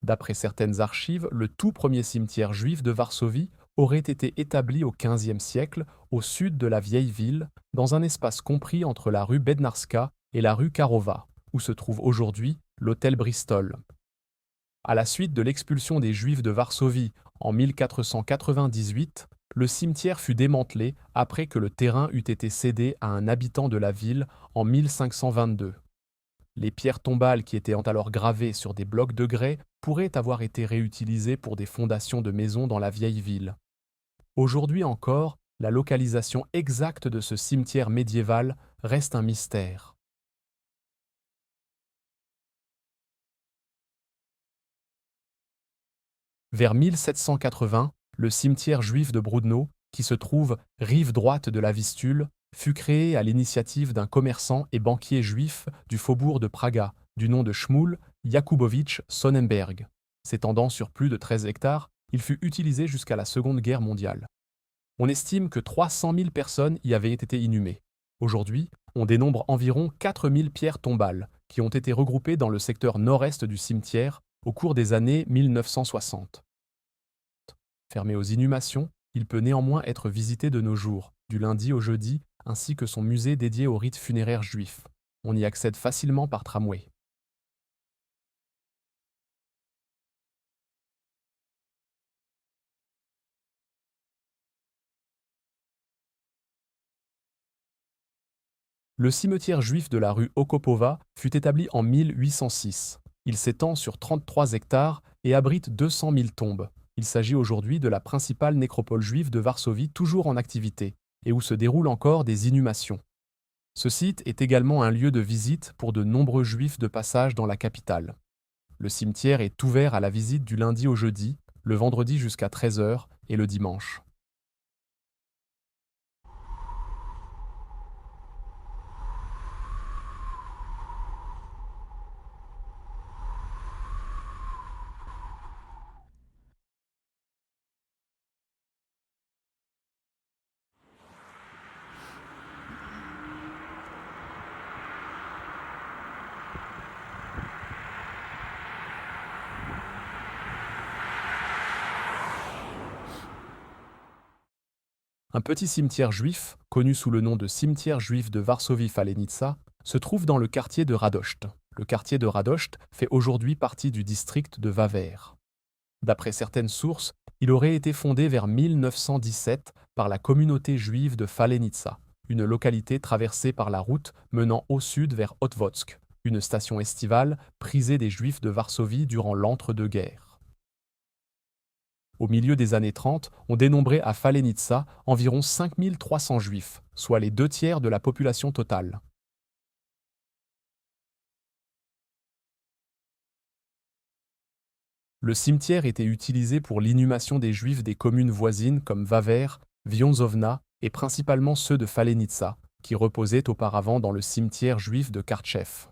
D'après certaines archives, le tout premier cimetière juif de Varsovie aurait été établi au XVe siècle au sud de la vieille ville, dans un espace compris entre la rue Bednarska et la rue Karova, où se trouve aujourd'hui l'hôtel Bristol. À la suite de l'expulsion des Juifs de Varsovie en 1498, le cimetière fut démantelé après que le terrain eût été cédé à un habitant de la ville en 1522. Les pierres tombales qui étaient alors gravées sur des blocs de grès pourraient avoir été réutilisées pour des fondations de maisons dans la vieille ville. Aujourd'hui encore, la localisation exacte de ce cimetière médiéval reste un mystère. Vers 1780, le cimetière juif de Brudno, qui se trouve rive droite de la Vistule, fut créé à l'initiative d'un commerçant et banquier juif du faubourg de Praga, du nom de Shmuel Jakubowicz Sonnenberg. S'étendant sur plus de 13 hectares, il fut utilisé jusqu'à la Seconde Guerre mondiale. On estime que 300 000 personnes y avaient été inhumées. Aujourd'hui, on dénombre environ 4 000 pierres tombales qui ont été regroupées dans le secteur nord-est du cimetière au cours des années 1960. Fermé aux inhumations, il peut néanmoins être visité de nos jours, du lundi au jeudi, ainsi que son musée dédié aux rites funéraires juifs. On y accède facilement par tramway. Le cimetière juif de la rue Okopova fut établi en 1806. Il s'étend sur 33 hectares et abrite 200 000 tombes. Il s'agit aujourd'hui de la principale nécropole juive de Varsovie toujours en activité et où se déroulent encore des inhumations. Ce site est également un lieu de visite pour de nombreux juifs de passage dans la capitale. Le cimetière est ouvert à la visite du lundi au jeudi, le vendredi jusqu'à 13 heures et le dimanche. Un petit cimetière juif, connu sous le nom de cimetière juif de Varsovie-Falenica, se trouve dans le quartier de Radość. Le quartier de Radość fait aujourd'hui partie du district de Wawer. D'après certaines sources, il aurait été fondé vers 1917 par la communauté juive de Falenica, une localité traversée par la route menant au sud vers Otwock, une station estivale prisée des Juifs de Varsovie durant l'entre-deux-guerres. Au milieu des années 30, on dénombrait à Falenica environ 5300 Juifs, soit les 2 tiers de la population totale. Le cimetière était utilisé pour l'inhumation des Juifs des communes voisines comme Wawer, Wiązowna et principalement ceux de Falenica, qui reposaient auparavant dans le cimetière juif de Kartchev.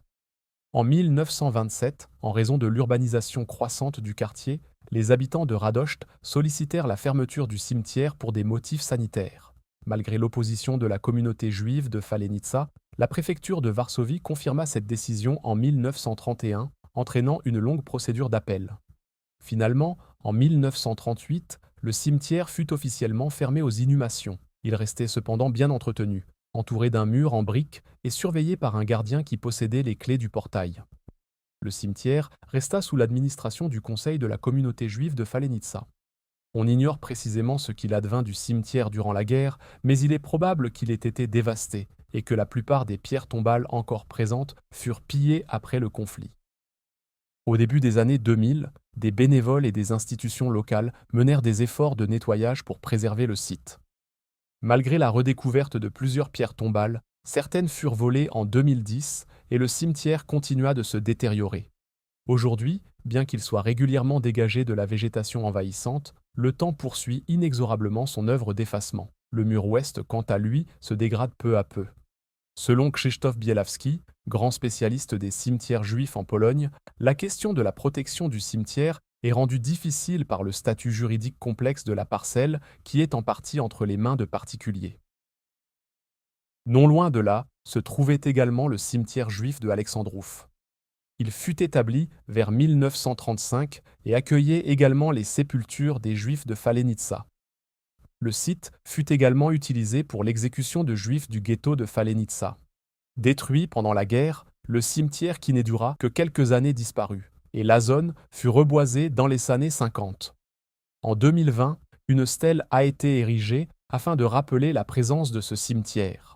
En 1927, en raison de l'urbanisation croissante du quartier, les habitants de Radość sollicitèrent la fermeture du cimetière pour des motifs sanitaires. Malgré l'opposition de la communauté juive de Falenica, la préfecture de Varsovie confirma cette décision en 1931, entraînant une longue procédure d'appel. Finalement, en 1938, le cimetière fut officiellement fermé aux inhumations. Il restait cependant bien entretenu, entouré d'un mur en briques et surveillé par un gardien qui possédait les clés du portail. Le cimetière resta sous l'administration du conseil de la communauté juive de Falenica. On ignore précisément ce qu'il advint du cimetière durant la guerre, mais il est probable qu'il ait été dévasté et que la plupart des pierres tombales encore présentes furent pillées après le conflit. Au début des années 2000, des bénévoles et des institutions locales menèrent des efforts de nettoyage pour préserver le site. Malgré la redécouverte de plusieurs pierres tombales, certaines furent volées en 2010 et le cimetière continua de se détériorer. Aujourd'hui, bien qu'il soit régulièrement dégagé de la végétation envahissante, le temps poursuit inexorablement son œuvre d'effacement. Le mur ouest, quant à lui, se dégrade peu à peu. Selon Krzysztof Bielawski, grand spécialiste des cimetières juifs en Pologne, la question de la protection du cimetière est rendue difficile par le statut juridique complexe de la parcelle qui est en partie entre les mains de particuliers. Non loin de là se trouvait également le cimetière juif de Alexandrouf. Il fut établi vers 1935 et accueillait également les sépultures des Juifs de Falenitsa. Le site fut également utilisé pour l'exécution de Juifs du ghetto de Falenitsa. Détruit pendant la guerre, le cimetière qui ne dura que quelques années disparut, et la zone fut reboisée dans les années 50. En 2020, une stèle a été érigée afin de rappeler la présence de ce cimetière.